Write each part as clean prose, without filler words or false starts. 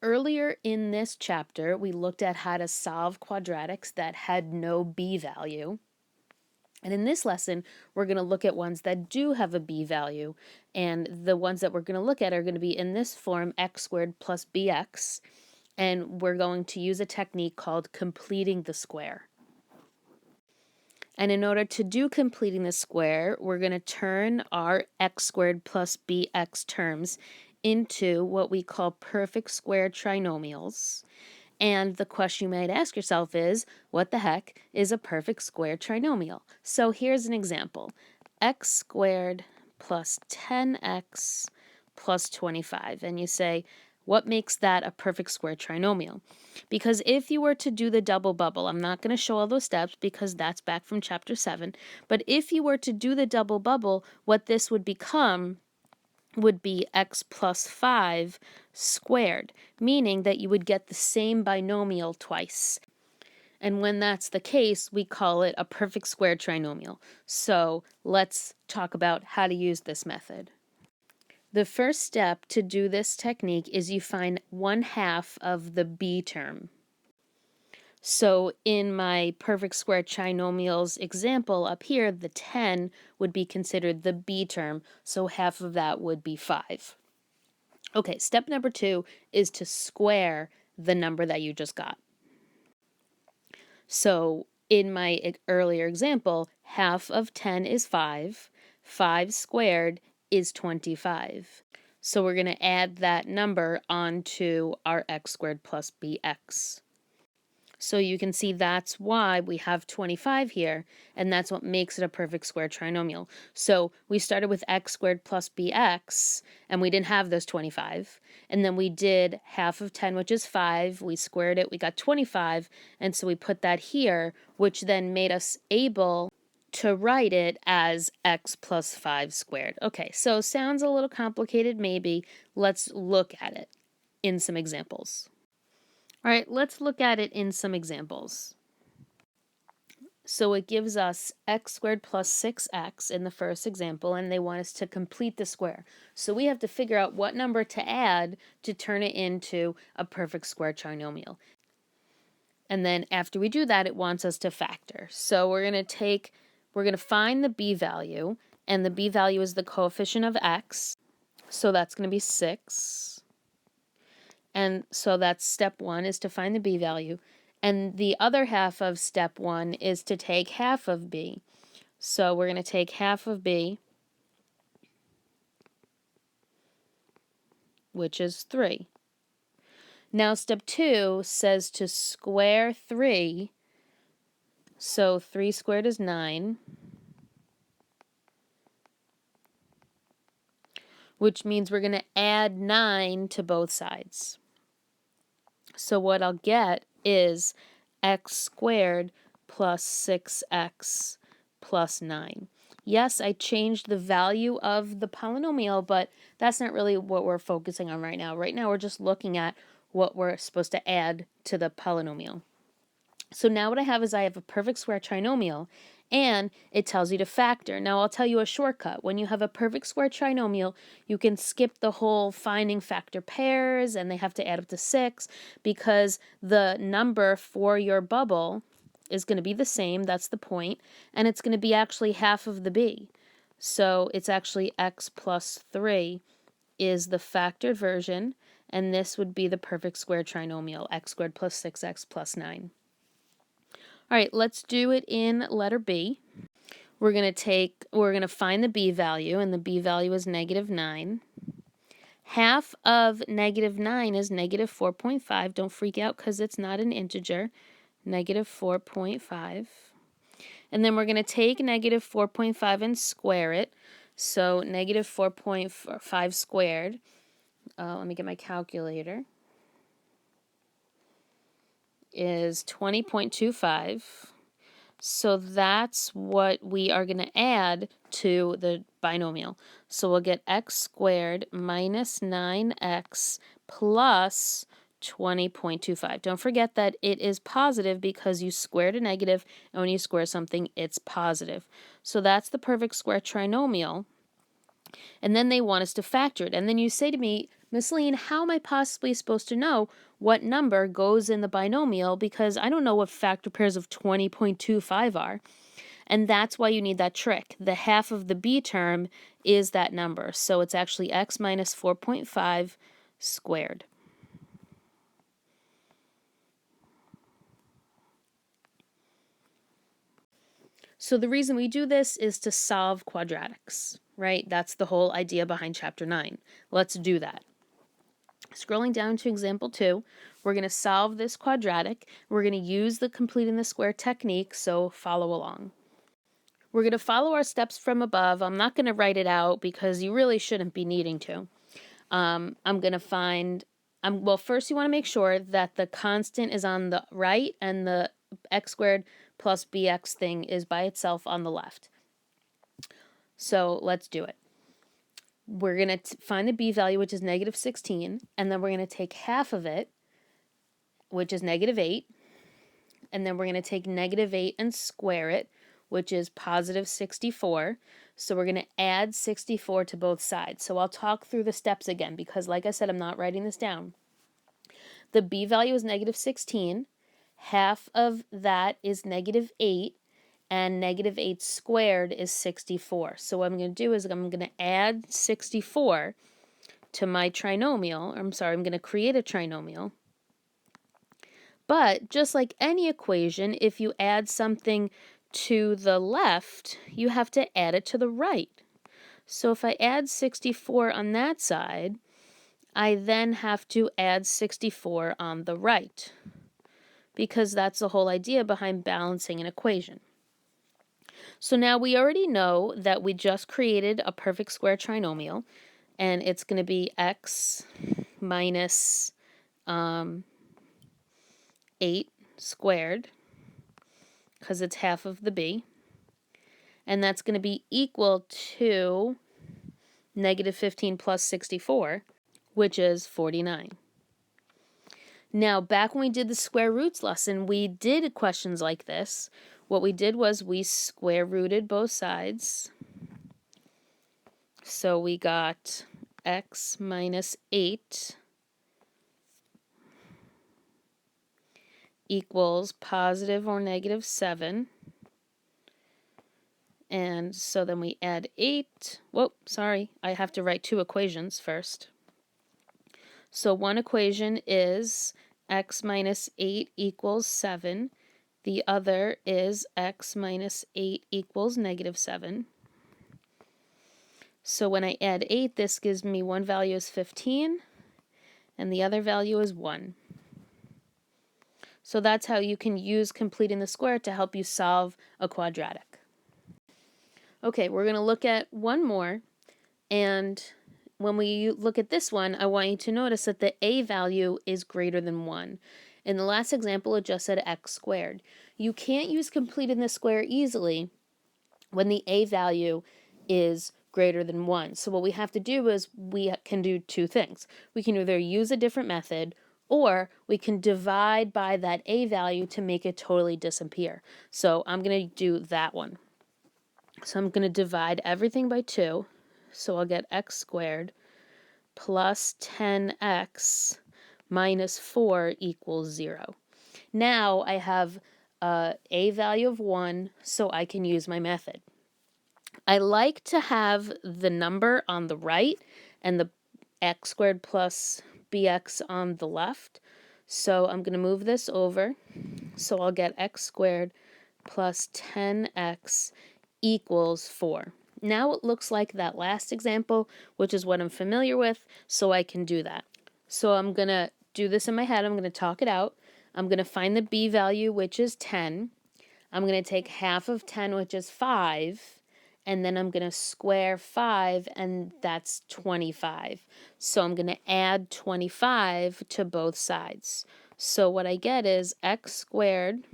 Earlier in this chapter, we looked at how to solve quadratics that had no b value. And in this lesson, we're going to look at ones that do have a b value. And the ones that we're going to look at are going to be in this form, x squared plus bx. And we're going to use a technique called completing the square. And in order to do completing the square, we're going to turn our x squared plus bx terms into what we call perfect square trinomials. And the question you might ask yourself is, what the heck is a perfect square trinomial? So here's an example. X squared plus 10x plus 25. And you say, what makes that a perfect square trinomial? Because if you were to do the double bubble, I'm not going to show all those steps because that's back from chapter 7, but if you were to do the double bubble, what this would become would be x plus 5 squared, meaning that you would get the same binomial twice. And when that's the case, we call it a perfect square trinomial. So let's talk about how to use this method. The first step to do this technique is you find 1/2 of the b term. So in my perfect square trinomials example up here, the 10 would be considered the b term, so half of that would be 5. Okay, step number 2 is to square the number that you just got. So in my earlier example, half of 10 is 5. 5 squared is 25. So we're going to add that number onto our x squared plus bx. So you can see that's why we have 25 here, and that's what makes it a perfect square trinomial. So we started with x squared plus bx, and we didn't have those 25. And then we did half of 10, which is 5. We squared it, we got 25, and so we put that here, which then made us able to write it as x plus 5 squared. Okay, so sounds a little complicated maybe. Let's look at it in some examples. All right, let's look at it in some examples. So it gives us x squared plus 6x in the first example, and they want us to complete the square. So we have to figure out what number to add to turn it into a perfect square trinomial. And then after we do that, it wants us to factor. So we're going to find the b value, and the b value is the coefficient of x. So that's going to be 6. And so that's step 1 is to find the b value. And the other half of step 1 is to take half of b. So we're going to take half of b, which is 3. Now step 2 says to square 3. So 3 squared is 9, which means we're going to add 9 to both sides. So what I'll get is x squared plus 6x plus 9. Yes, I changed the value of the polynomial, but that's not really what we're focusing on right now. Right now we're just looking at what we're supposed to add to the polynomial. So now what I have is I have a perfect square trinomial, and it tells you to factor. Now I'll tell you a shortcut. When you have a perfect square trinomial, you can skip the whole finding factor pairs, and they have to add up to 6, because the number for your bubble is going to be the same, that's the point, and it's going to be actually half of the b. So it's actually x plus 3 is the factored version, and this would be the perfect square trinomial, x squared plus 6x plus 9. All right, let's do it in letter B. We're going to find the b value, and the b value is -9. Half of -9 is -4.5. Don't freak out because it's not an integer. -4.5. And then we're going to take -4.5 and square it. So -4.5 squared. Let me get my calculator. Is 20.25. So that's what we are going to add to the binomial. So we'll get x squared minus 9x plus 20.25. Don't forget that it is positive because you squared a negative, and when you square something, it's positive. So that's the perfect square trinomial. And then they want us to factor it. And then you say to me, Miss Lean, how am I possibly supposed to know what number goes in the binomial because I don't know what factor pairs of 20.25 are? And that's why you need that trick. The half of the b term is that number. So it's actually x minus 4.5 squared. So the reason we do this is to solve quadratics, right? That's the whole idea behind chapter 9. Let's do that. Scrolling down to example 2, we're going to solve this quadratic. We're going to use the completing the square technique, so follow along. We're going to follow our steps from above. I'm not going to write it out because you really shouldn't be needing to. I'm going to find, well, first you want to make sure that the constant is on the right and the x squared plus bx thing is by itself on the left. So let's do it. We're going to find the b value, which is negative 16, and then we're going to take half of it, which is negative 8, and then we're going to take negative 8 and square it, which is positive 64. So we're going to add 64 to both sides. So I'll talk through the steps again because, like I said, I'm not writing this down. The b value is negative 16. Half of that is negative 8, and negative 8 squared is 64. So what I'm going to do is I'm going to add 64 to my trinomial. I'm going to create a trinomial. But just like any equation, if you add something to the left, you have to add it to the right. So if I add 64 on that side, I then have to add 64 on the right, because that's the whole idea behind balancing an equation. So now we already know that we just created a perfect square trinomial, and it's going to be x minus 8 squared, because it's half of the b, and that's going to be equal to negative 15 plus 64, which is 49. Now, back when we did the square roots lesson, we did questions like this. What we did was we square rooted both sides. So we got x minus 8 equals positive or negative 7. And so then we add 8. Whoa, sorry, I have to write two equations first. So one equation is x minus 8 equals 7. The other is x minus 8 equals negative 7. So when I add 8, this gives me one value is 15, and the other value is 1. So that's how you can use completing the square to help you solve a quadratic. Okay, we're going to look at one more, and when we look at this one, I want you to notice that the a value is greater than 1. In the last example, it just said x squared. You can't use completing the square easily when the a value is greater than 1. So what we have to do is we can do two things. We can either use a different method, or we can divide by that a value to make it totally disappear. So I'm going to do that one. So I'm going to divide everything by 2. So I'll get x squared plus 10x minus 4 equals 0. Now I have a value of 1, so I can use my method. I like to have the number on the right and the x squared plus bx on the left. So I'm going to move this over. So I'll get x squared plus 10x equals 4. Now it looks like that last example, which is what I'm familiar with, so I can do that. So I'm going to do this in my head. I'm going to talk it out. I'm going to find the b value, which is 10. I'm going to take half of 10, which is 5, and then I'm going to square 5, and that's 25. So I'm going to add 25 to both sides. So what I get is x squared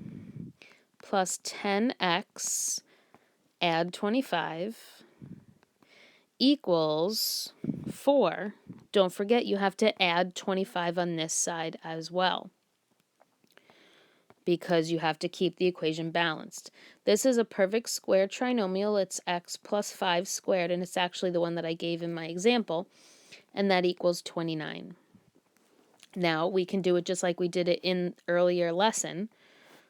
plus 10x add 25 equals 4. Don't forget you have to add 25 on this side as well, because you have to keep the equation balanced. This is a perfect square trinomial. It's x plus 5 squared, and it's actually the one that I gave in my example. and that equals 29. Now we can do it just like we did it in earlier lesson.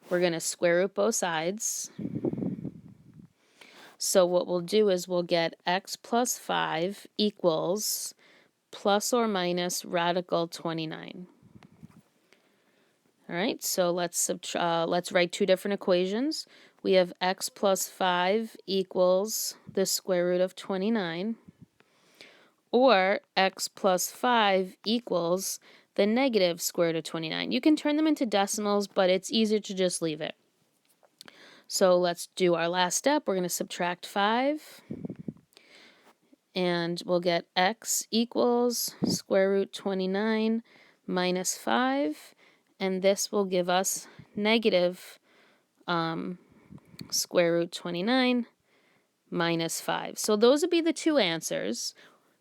We're going to square root both sides. So what we'll do is we'll get x plus 5 equals plus or minus radical 29. All right, so let's write two different equations. We have x plus 5 equals the square root of 29, or x plus 5 equals the negative square root of 29. You can turn them into decimals, but it's easier to just leave it. So let's do our last step. We're going to subtract 5, and we'll get x equals square root 29 minus 5, and this will give us negative square root 29 minus 5. So those would be the two answers.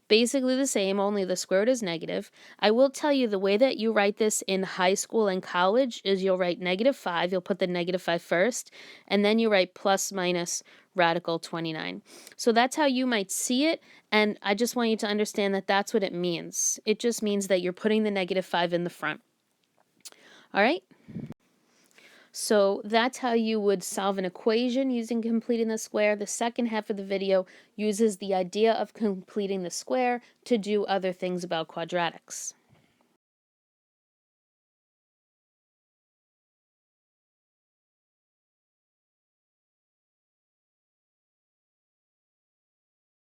Basically the same, only the square root is negative. I will tell you the way that you write this in high school and college is you'll write -5, you'll put the -5 first, and then you write plus minus radical 29. So that's how you might see it, and I just want you to understand that that's what it means. It just means that you're putting the -5 in the front. All right? So that's how you would solve an equation using completing the square. The second half of the video uses the idea of completing the square to do other things about quadratics.